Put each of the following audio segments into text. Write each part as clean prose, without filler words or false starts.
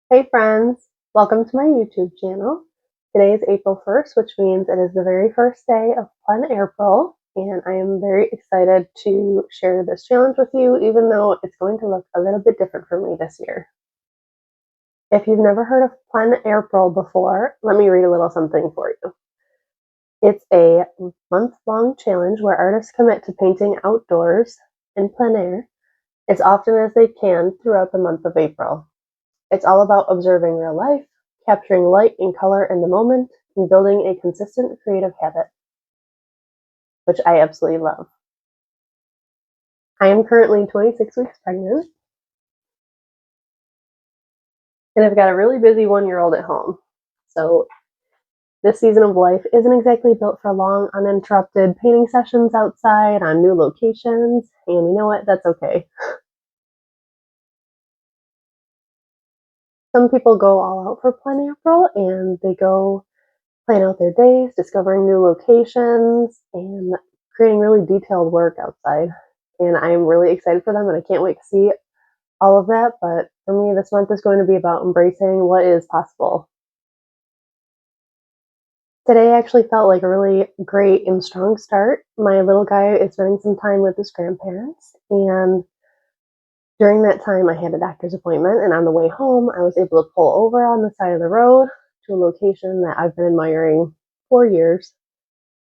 Hey friends, welcome to my YouTube channel. Today is April 1st, which means it is the very first day of Plein Airpril, and I am very excited to share this challenge with you, even though it's going to look a little bit different for me this year. If you've never heard of Plein Airpril before, let me read a little something for you. It's a month-long challenge where artists commit to painting outdoors in plein air as often as they can throughout the month of April. It's all about observing real life, capturing light and color in the moment, and building a consistent creative habit, which I absolutely love. I am currently 26 weeks pregnant, and I've got a really busy 1-year-old at home. So this season of life isn't exactly built for long, uninterrupted painting sessions outside on new locations, and you know what? That's okay. Some people go all out for Plein Airpril, and they go plan out their days, discovering new locations, and creating really detailed work outside. And I'm really excited for them, and I can't wait to see all of that. But for me, this month is going to be about embracing what is possible. Today actually felt like a really great and strong start. My little guy is spending some time with his grandparents, and during that time, I had a doctor's appointment, and on the way home, I was able to pull over on the side of the road to a location that I've been admiring for years.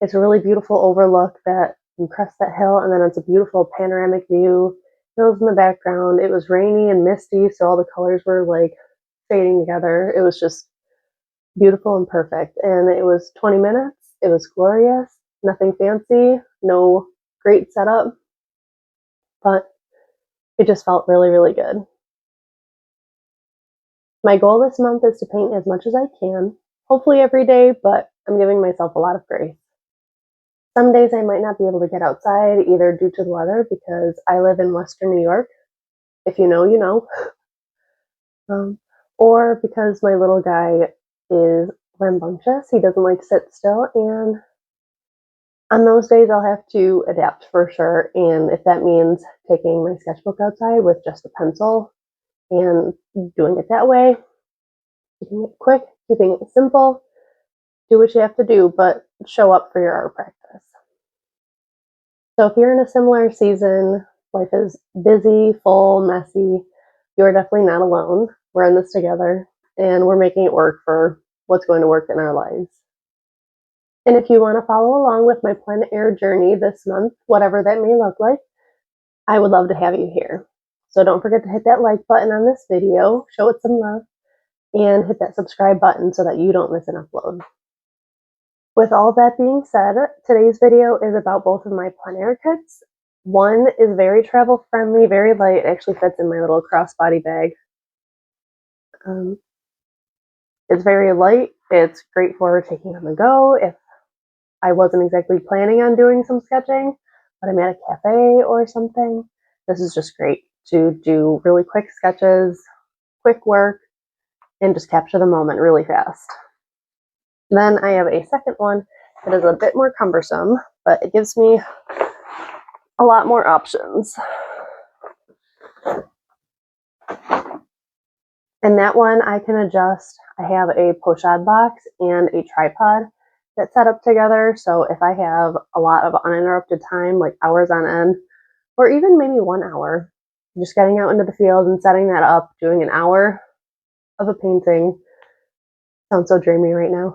It's a really beautiful overlook that you crest that hill, and then it's a beautiful panoramic view. Hills in the background. It was rainy and misty, so all the colors were like fading together. It was just beautiful and perfect. And it was 20 minutes. It was glorious. Nothing fancy, no great setup, but it just felt really, really good. My goal this month is to paint as much as I can, hopefully every day, but I'm giving myself a lot of grace. Some days I might not be able to get outside, either due to the weather, because I live in Western New York. If you know, you know. Or because my little guy is rambunctious. He doesn't like to sit still, and on those days I'll have to adapt for sure. And if that means taking my sketchbook outside with just a pencil and doing it that way, keeping it quick, keeping it simple, do what you have to do, but show up for your art practice. So if you're in a similar season, life is busy, full, messy, you're definitely not alone. We're in this together, and we're making it work for what's going to work in our lives. And if you want to follow along with my plein air journey this month, whatever that may look like, I would love to have you here. So don't forget to hit that like button on this video, show it some love, and hit that subscribe button so that you don't miss an upload. With all that being said, today's video is about both of my plein air kits. One is very travel friendly, very light. It actually fits in my little crossbody bag. It's very light. It's great for taking on the go if I wasn't exactly planning on doing some sketching, but I'm at a cafe or something. This is just great to do really quick sketches, quick work, and just capture the moment really fast. Then I have a second one that is a bit more cumbersome, but it gives me a lot more options. And that one I can adjust. I have a pochade box and a tripod that's set up together. So if I have a lot of uninterrupted time, like hours on end, or even maybe 1 hour, just getting out into the field and setting that up, doing an hour of a painting. Sounds so dreamy right now.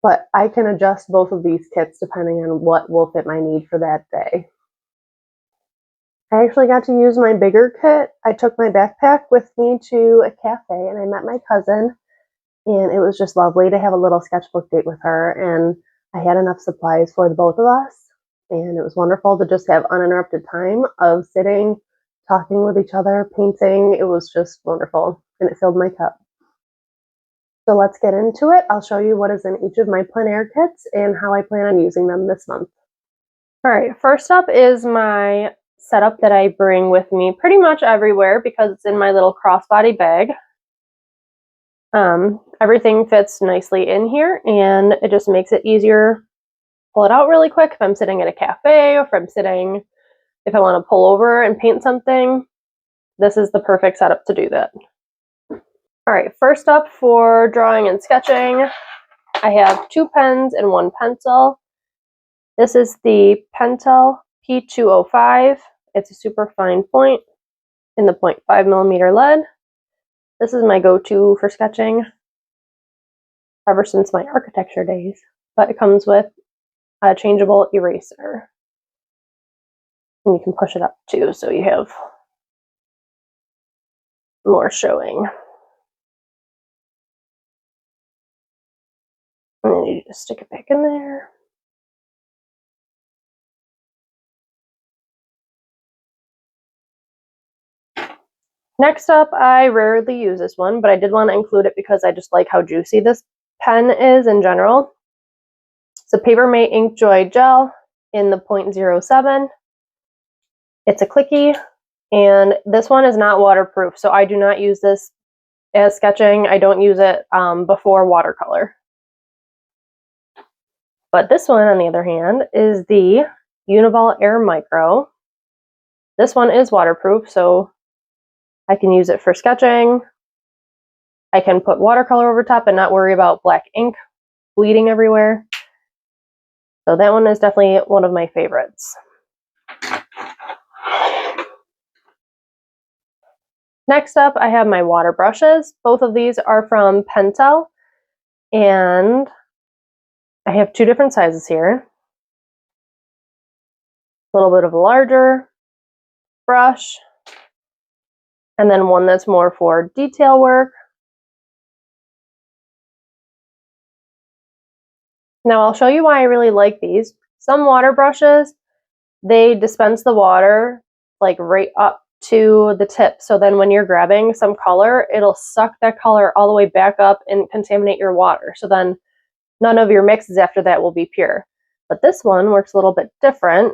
But I can adjust both of these kits depending on what will fit my need for that day. I actually got to use my bigger kit. I took my backpack with me to a cafe, and I met my cousin, and it was just lovely to have a little sketchbook date with her, and I had enough supplies for the both of us, and it was wonderful to just have uninterrupted time of sitting, talking with each other, painting. It was just wonderful, and it filled my cup. So let's get into it. I'll show you what is in each of my plein air kits and how I plan on using them this month. All right, first up is my setup that I bring with me pretty much everywhere because it's in my little crossbody bag. Everything fits nicely in here, and it just makes it easier. Pull it out really quick if I'm sitting at a cafe, or if I want to pull over and paint something. this is the perfect setup to do that. All right, first up for drawing and sketching, I have 2 pens and 1 pencil. This is the Pentel P205. It's a super fine point in the 0.5mm lead. This is my go-to for sketching ever since my architecture days, but it comes with a changeable eraser. And you can push it up too, so you have more showing. And then you just stick it back in there. Next up, I rarely use this one, but I did want to include it because I just like how juicy this pen is in general. It's a Papermate Ink Joy Gel in the 0.07. It's a clicky, and this one is not waterproof, so I do not use this as sketching. I don't use it before watercolor. But this one, on the other hand, is the Uniball Air Micro. This one is waterproof, so I can use it for sketching. I can put watercolor over top and not worry about black ink bleeding everywhere. So that one is definitely one of my favorites. Next up, I have my water brushes. Both of these are from Pentel, and I have 2 different sizes here. A little bit of a larger brush, and then one that's more for detail work. Now I'll show you why I really like these. Some water brushes, they dispense the water like right up to the tip, so then when you're grabbing some color, it'll suck that color all the way back up and contaminate your water. So then none of your mixes after that will be pure. But this one works a little bit different.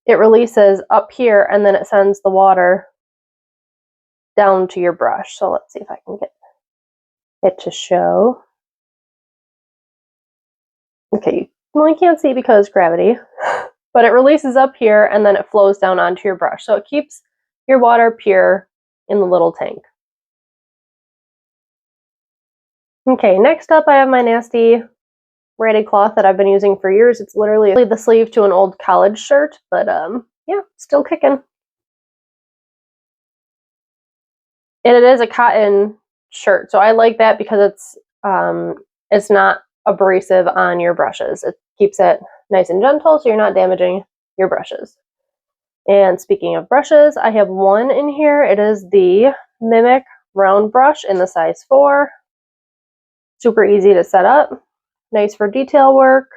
It releases up here and then it sends the water down to your brush. So let's see if I can get it to show. Okay, well, you can't see because gravity, but it releases up here and then it flows down onto your brush. So it keeps your water pure in the little tank. Okay, next up I have my nasty ratty cloth that I've been using for years. It's literally the sleeve to an old college shirt, but yeah, still kicking. And it is a cotton shirt, so I like that because it's not abrasive on your brushes. It keeps it nice and gentle, so you're not damaging your brushes. And speaking of brushes, I have one in here. It is the Mimic round brush in the size 4. Super easy to set up. Nice for detail work.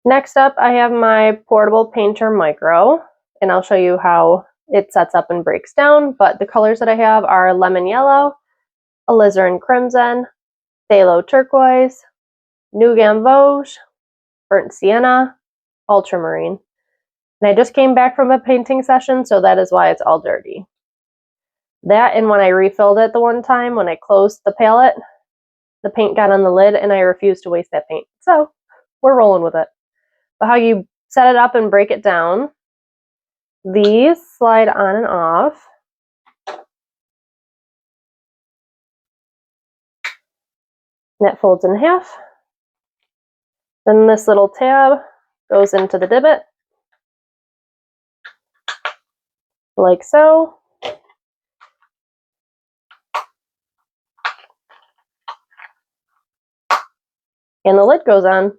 Next up, I have my Portable Painter Micro, and I'll show you how it sets up and breaks down. But the colors that I have are lemon yellow, alizarin crimson, phthalo turquoise, nougat vosge, burnt sienna, ultramarine. And I just came back from a painting session, so that is why it's all dirty. That, and when I refilled it the one time, when I closed the palette, the paint got on the lid and I refused to waste that paint. So we're rolling with it. But how you set it up and break it down, these slide on and off. And that folds in half. Then this little tab goes into the divot, like so. And the lid goes on.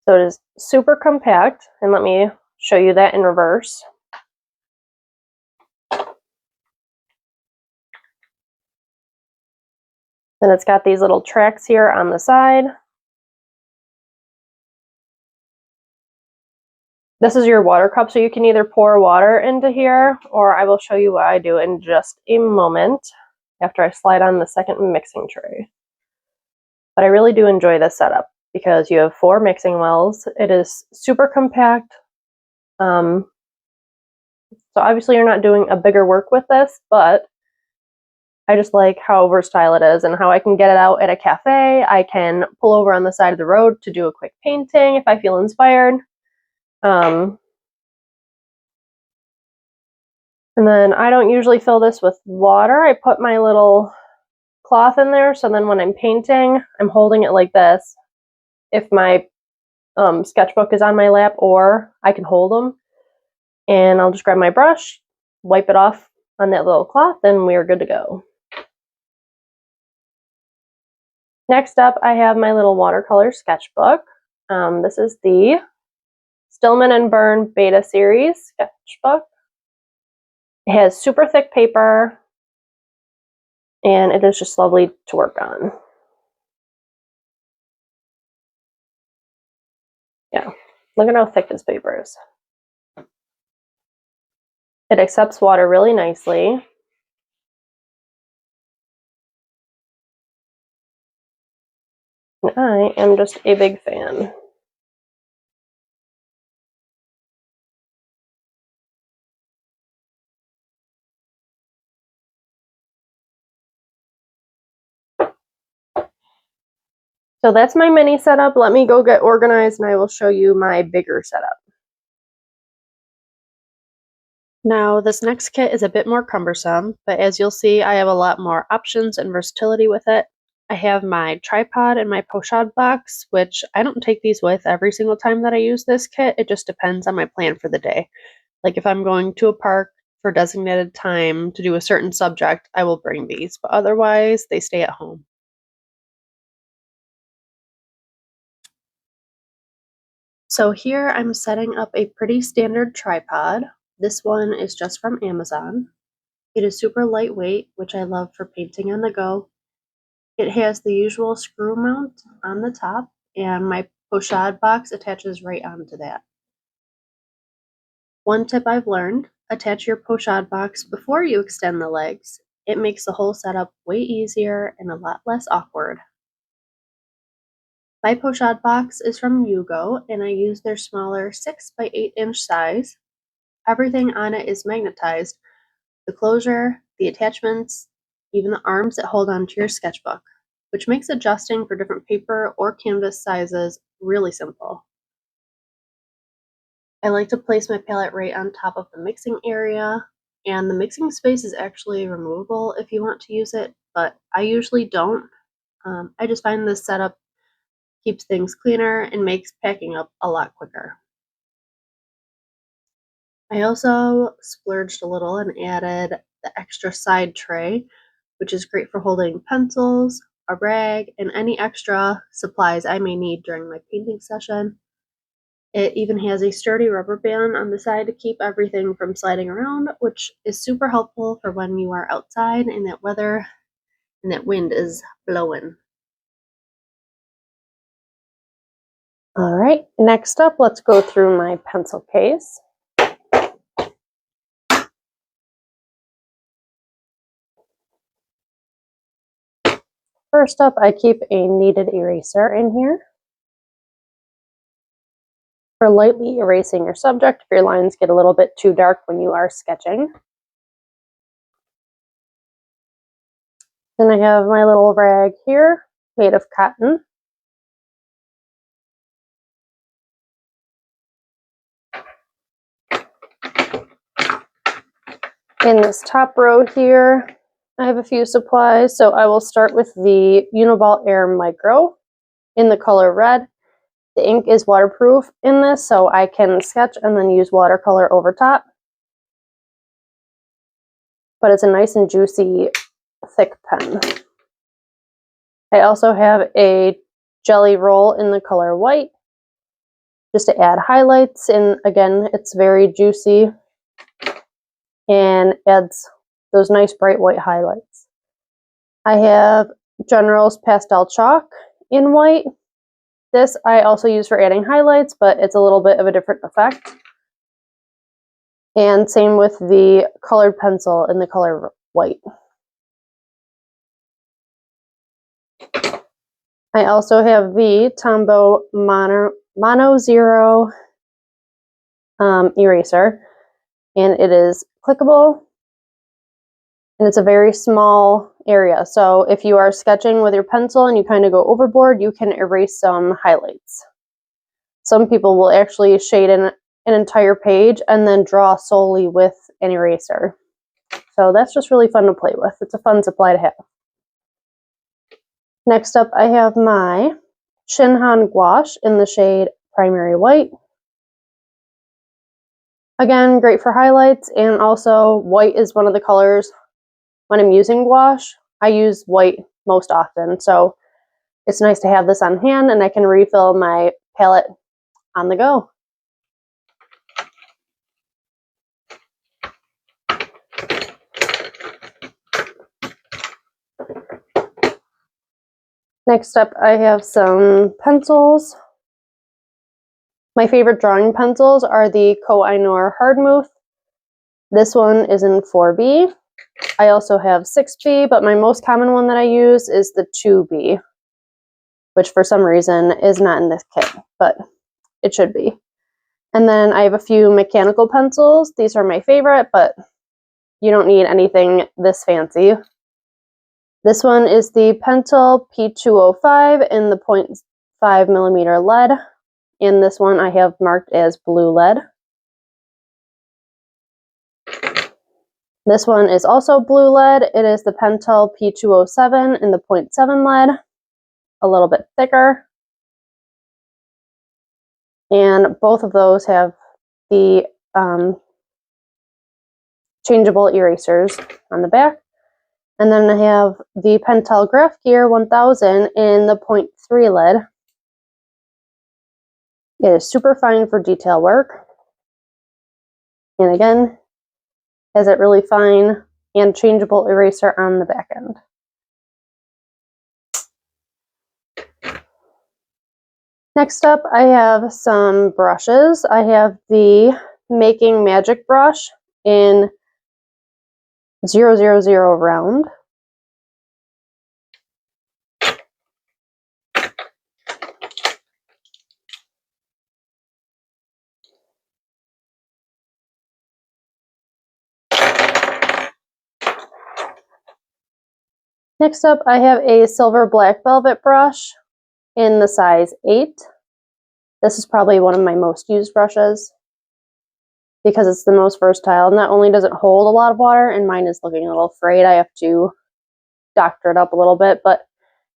So it is super compact, and let me show you that in reverse. And it's got these little tracks here on the side. This is your water cup, so you can either pour water into here, or I will show you what I do in just a moment after I slide on the second mixing tray. But I really do enjoy this setup because you have 4 mixing wells. It is super compact. So obviously you're not doing a bigger work with this, but I just like how versatile it is and how I can get it out at a cafe. I can pull over on the side of the road to do a quick painting if I feel inspired. And then I don't usually fill this with water. I put my little cloth in there, so then when I'm painting, I'm holding it like this. If my sketchbook is on my lap, or I can hold them, and I'll just grab my brush, wipe it off on that little cloth, and we're good to go. Next up, I have my little watercolor sketchbook. This is the Stillman and Byrne Beta Series sketchbook. It has super thick paper, and it is just lovely to work on. Yeah, look at how thick this paper is. It accepts water really nicely. I am just a big fan. So that's my mini setup. Let me go get organized and I will show you my bigger setup. Now this next kit is a bit more cumbersome, but as you'll see, I have a lot more options and versatility with it. I have my tripod and my pochade box, which I don't take these with every single time that I use this kit. It just depends on my plan for the day. Like if I'm going to a park for designated time to do a certain subject, I will bring these, but otherwise they stay at home. So here I'm setting up a pretty standard tripod. This one is just from Amazon. It is super lightweight, which I love for painting on the go. It has the usual screw mount on the top, and my pochade box attaches right onto that. One tip I've learned, attach your pochade box before you extend the legs. It makes the whole setup way easier and a lot less awkward. My pochade box is from Yugo, and I use their smaller 6 by 8 inch size. Everything on it is magnetized. The closure, the attachments, even the arms that hold onto your sketchbook, which makes adjusting for different paper or canvas sizes really simple. I like to place my palette right on top of the mixing area, and the mixing space is actually removable if you want to use it, but I usually don't. I just find this setup keeps things cleaner and makes packing up a lot quicker. I also splurged a little and added the extra side tray, which is great for holding pencils, a rag, and any extra supplies I may need during my painting session. It even has a sturdy rubber band on the side to keep everything from sliding around, which is super helpful for when you are outside and that weather and that wind is blowing. All right, next up, let's go through my pencil case. First up, I keep a kneaded eraser in here for lightly erasing your subject if your lines get a little bit too dark when you are sketching. Then I have my little rag here made of cotton. In this top row here, I have a few supplies, so I will start with the Uniball Air Micro in the color red. The ink is waterproof in this, so I can sketch and then use watercolor over top. But it's a nice and juicy, thick pen. I also have a jelly roll in the color white, just to add highlights, and again, it's very juicy and adds those nice bright white highlights. I have General's Pastel Chalk in white. This I also use for adding highlights, but it's a little bit of a different effect. And same with the colored pencil in the color white. I also have the Tombow Mono Zero eraser, and it is clickable, and it's a very small area. So if you are sketching with your pencil and you kind of go overboard, you can erase some highlights. Some people will actually shade in an entire page and then draw solely with an eraser. So that's just really fun to play with. It's a fun supply to have. Next up, I have my Shinhan gouache in the shade Primary White. Again, great for highlights, and also white is one of the colors when I'm using gouache. I use white most often, so it's nice to have this on hand and I can refill my palette on the go. Next up, I have some pencils. My favorite drawing pencils are the Koh-i-Noor Hardmouth. This one is in 4B. I also have 6B, but my most common one that I use is the 2B, which for some reason is not in this kit, but it should be. And then I have a few mechanical pencils. These are my favorite, but you don't need anything this fancy. This one is the Pentel P205 in the 0.5mm lead. And this one I have marked as blue lead. This one is also blue lead. It is the Pentel P207 in the 0.7 lead, a little bit thicker. And both of those have the changeable erasers on the back. And then I have the Pentel Graph Gear 1000 in the 0.3 lead. It is super fine for detail work. And again, has that really fine and changeable eraser on the back end. Next up, I have some brushes. I have the Making Magic brush in 000 round. Next up, I have a silver black velvet brush in the size 8. This is probably one of my most used brushes because it's the most versatile. Not only does it hold a lot of water, and mine is looking a little frayed, I have to doctor it up a little bit, but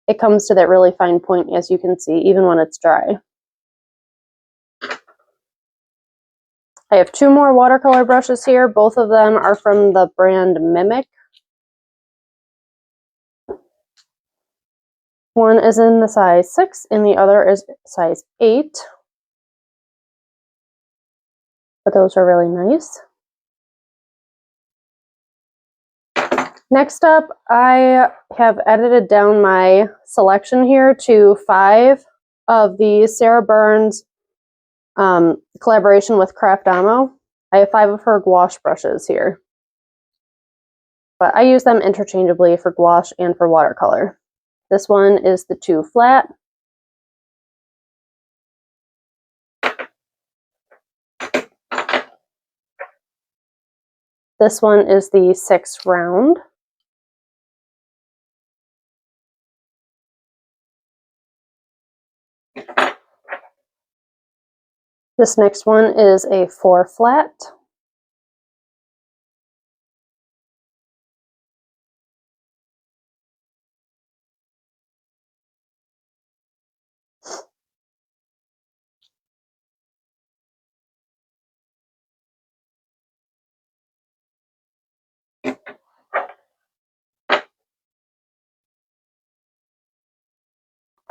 it comes to that really fine point, as you can see, even when it's dry. I have 2 more watercolor brushes here. Both of them are from the brand Mimic. One is in the size 6 and the other is size 8. But those are really nice. Next up, I have edited down my selection here to 5 of the Sarah Burns collaboration with Craftamo. I have 5 of her gouache brushes here. But I use them interchangeably for gouache and for watercolor. This one is the 2 flat. This one is the 6 round. This next one is a 4 flat.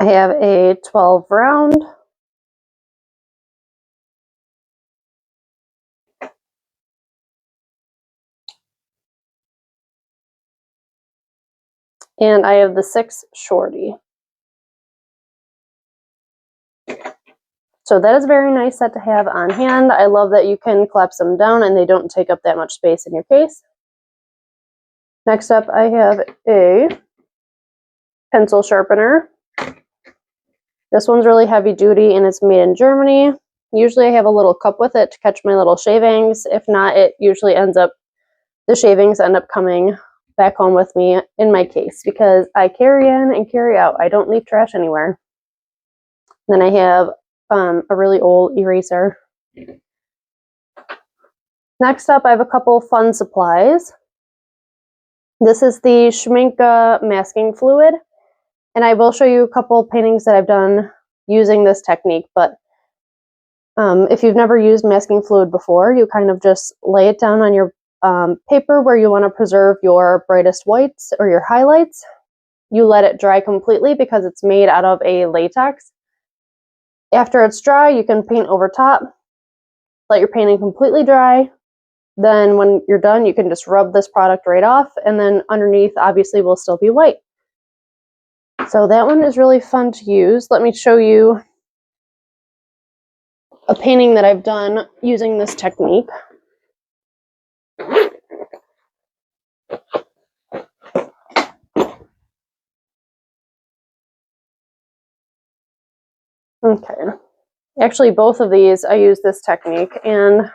I have a 12 round. And I have the 6 shorty. So that is a very nice set to have on hand. I love that you can collapse them down and they don't take up that much space in your case. Next up, I have a pencil sharpener. This one's really heavy duty and it's made in Germany. Usually I have a little cup with it to catch my little shavings. If not, it usually ends up, the shavings end up coming back home with me in my case because I carry in and carry out. I don't leave trash anywhere. Then I have a really old eraser. Next up, I have a couple fun supplies. This is the Schmincke masking fluid, and I will show you a couple paintings that I've done using this technique, but if you've never used masking fluid before, you kind of just lay it down on your paper where you want to preserve your brightest whites or your highlights. You let it dry completely because it's made out of a latex. After it's dry, you can paint over top. Let your painting completely dry. Then when you're done, you can just rub this product right off, and then underneath obviously will still be white. So that one is really fun to use. Let me show you a painting that I've done using this technique. Okay, actually both of these I use this technique, and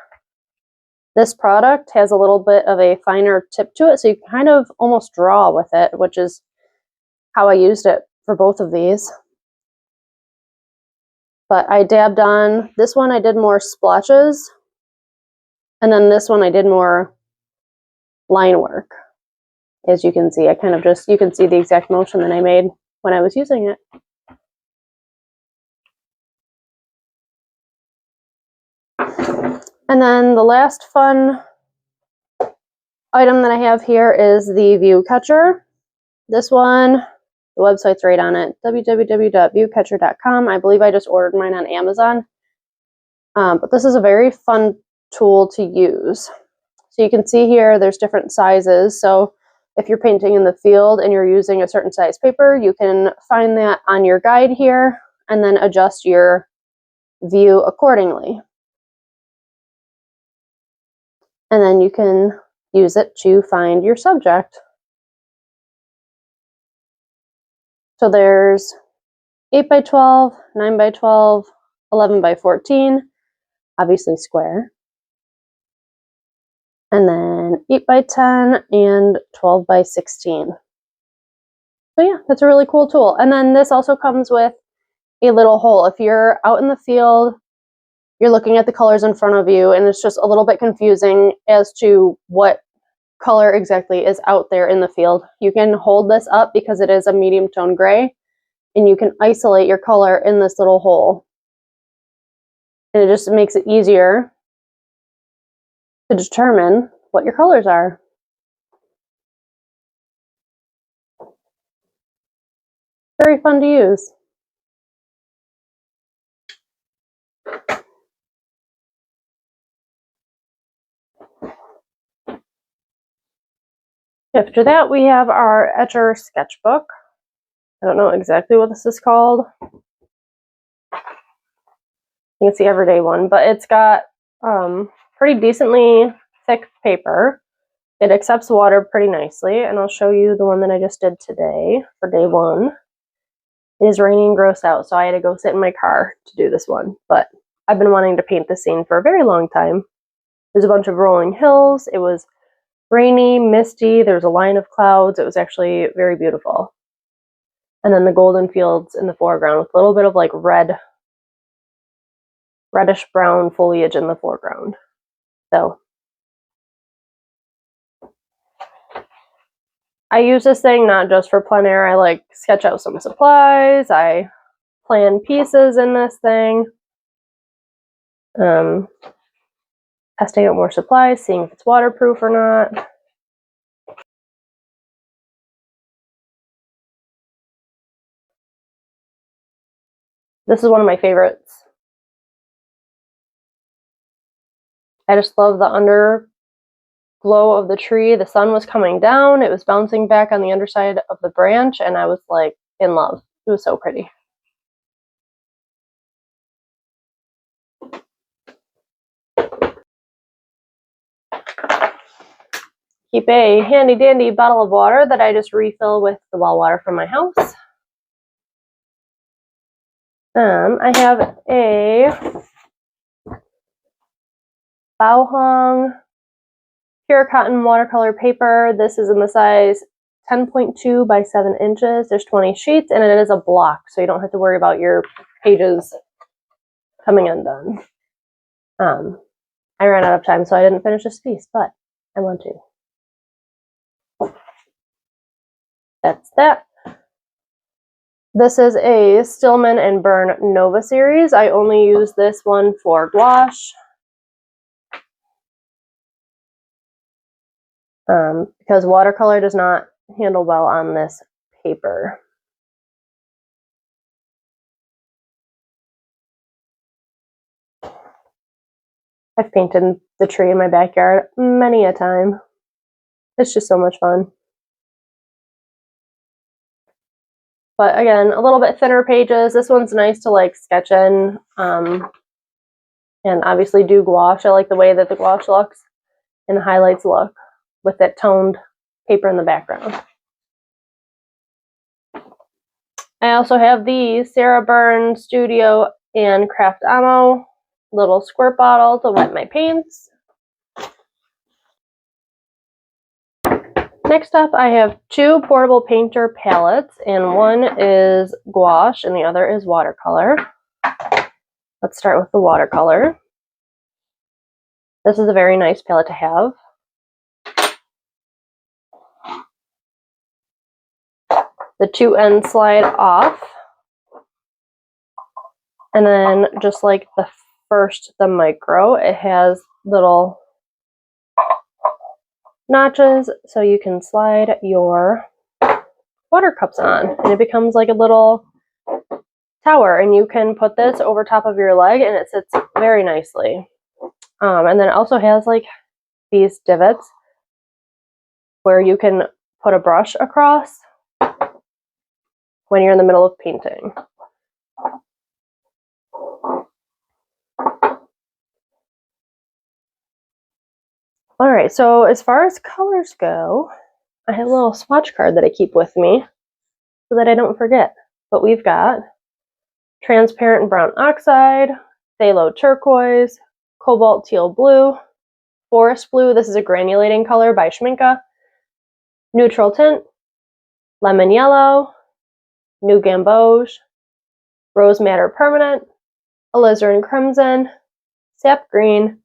this product has a little bit of a finer tip to it, so you can kind of almost draw with it, which is how I used it for both of these. But I dabbed on this one, I did more splotches, and then this one I did more line work. As you can see, I kind of just, you can see the exact motion that I made when I was using it. And then the last fun item that I have here is the view catcher. This one, the website's right on it, www.viewcatcher.com. I believe I just ordered mine on Amazon. But this is a very fun tool to use. So you can see here there's different sizes. So if you're painting in the field and you're using a certain size paper, you can find that on your guide here and then adjust your view accordingly. And then you can use it to find your subject. So there's 8 by 12, 9 by 12, 11 by 14, obviously square, and then 8 by 10 and 12 by 16. So yeah, that's a really cool tool. And then this also comes with a little hole. If you're out in the field, you're looking at the colors in front of you, and it's just a little bit confusing as to what color exactly is out there in the field. You can hold this up because it is a medium tone gray, and you can isolate your color in this little hole. And it just makes it easier to determine what your colors are. Very fun to use. After that, we have our Etcher sketchbook. I don't know exactly what this is called. I think it's the everyday one, but it's got pretty decently thick paper. It accepts water pretty nicely, and I'll show you the one that I just did today for day one. It is raining gross out, so I had to go sit in my car to do this one, but I've been wanting to paint this scene for a very long time. There's a bunch of rolling hills. It was rainy, misty, there was a line of clouds. It was actually very beautiful. And then the golden fields in the foreground with a little bit of like reddish brown foliage in the foreground. So I use this thing not just for plein air. I like sketch out some supplies. I plan pieces in this thing. Testing out more supplies, seeing if it's waterproof or not. This is one of my favorites. I just love the underglow of the tree. The sun was coming down. It was bouncing back on the underside of the branch, and I was like in love. It was so pretty. Keep a handy dandy bottle of water that I just refill with the well water from my house. I have a Bao Hong pure cotton watercolor paper. This is in the size 10.2 by 7 inches. There's 20 sheets, and it is a block, so you don't have to worry about your pages coming undone. I ran out of time, so I didn't finish this piece, but I want to. That's that. This is a Stillman and Byrne Nova series. I only use this one for gouache. Because watercolor does not handle well on this paper. I've painted the tree in my backyard many a time. It's just so much fun. But again, a little bit thinner pages. This one's nice to like sketch in and obviously do gouache. I like the way that the gouache looks and the highlights look with that toned paper in the background. I also have the Sarah Byrne Studio and Craft Ammo little squirt bottle to wet my paints. Next up, I have 2 portable painter palettes, and one is gouache and the other is watercolor. Let's start with the watercolor. This is a very nice palette to have. The 2 ends slide off, and then just like the micro, it has little notches so you can slide your water cups on, and it becomes like a little tower, and you can put this over top of your leg and it sits very nicely. And then it also has like these divots where you can put a brush across when you're in the middle of painting. All right, so as far as colors go, I have a little swatch card that I keep with me so that I don't forget. But we've got transparent brown oxide, phthalo turquoise, cobalt teal blue, forest blue, this is a granulating color by Schminke, neutral tint, lemon yellow, new gamboge, rose madder permanent, alizarin crimson, sap green,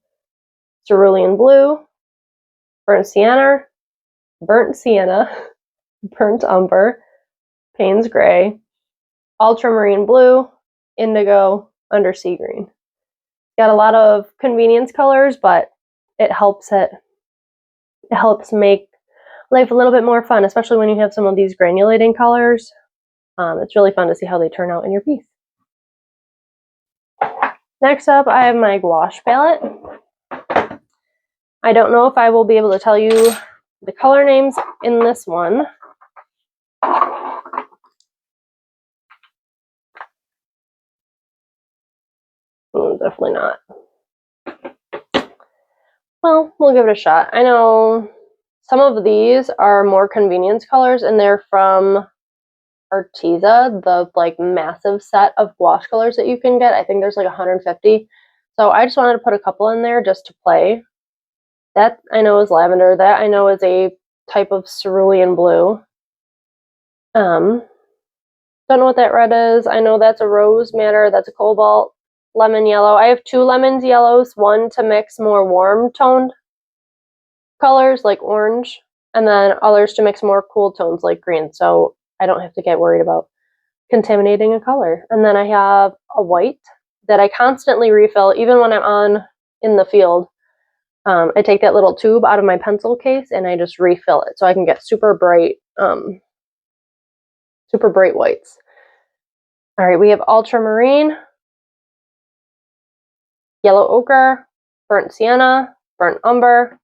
cerulean blue, burnt sienna, burnt umber, Payne's gray, ultramarine blue, indigo, undersea green. Got a lot of convenience colors, but it helps make life a little bit more fun, especially when you have some of these granulating colors. It's really fun to see how they turn out in your piece. Next up, I have my gouache palette. I don't know if I will be able to tell you the color names in this one. Definitely not. Well, we'll give it a shot. I know some of these are more convenience colors, and they're from Arteza, the like massive set of gouache colors that you can get. I think there's like 150. So I just wanted to put a couple in there just to play. That I know is lavender. That I know is a type of cerulean blue. Don't know what that red is. I know that's a rose madder. That's a cobalt. Lemon yellow. I have 2 lemons yellows, one to mix more warm toned colors like orange, and then others to mix more cool tones like green, so I don't have to get worried about contaminating a color. And then I have a white that I constantly refill even when I'm in the field. I take that little tube out of my pencil case and I just refill it so I can get super bright whites. All right, we have ultramarine, yellow ochre, burnt sienna, burnt umber,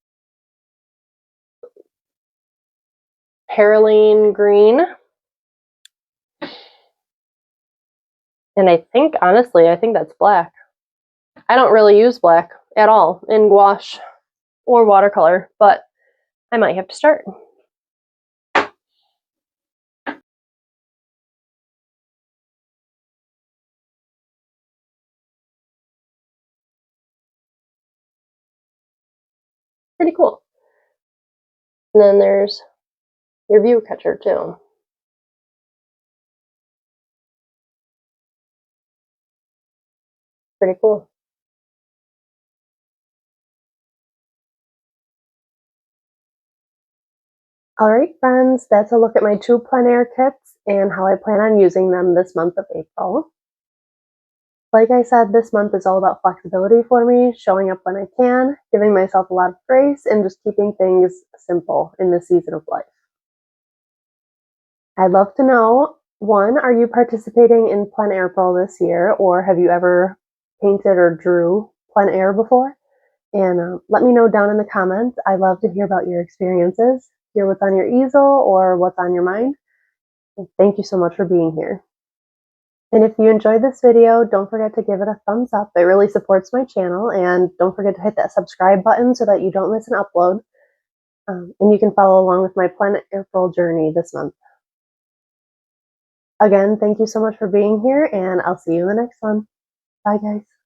perylene green, and I think, honestly, that's black. I don't really use black at all in gouache or watercolor, but I might have to start. Pretty cool. And then there's your view catcher too. Pretty cool. Alright friends, that's a look at my 2 plein air kits and how I plan on using them this month of April. Like I said, this month is all about flexibility for me, showing up when I can, giving myself a lot of grace, and just keeping things simple in this season of life. I'd love to know, one, are you participating in Plein Airpril this year, or have you ever painted or drew plein air before? And let me know down in the comments. I love to hear about your experiences, hear what's on your easel or what's on your mind. And thank you so much for being here. And if you enjoyed this video, don't forget to give it a thumbs up. It really supports my channel. And don't forget to hit that subscribe button so that you don't miss an upload. And you can follow along with my Plein Airpril journey this month. Again, thank you so much for being here, and I'll see you in the next one. Bye, guys.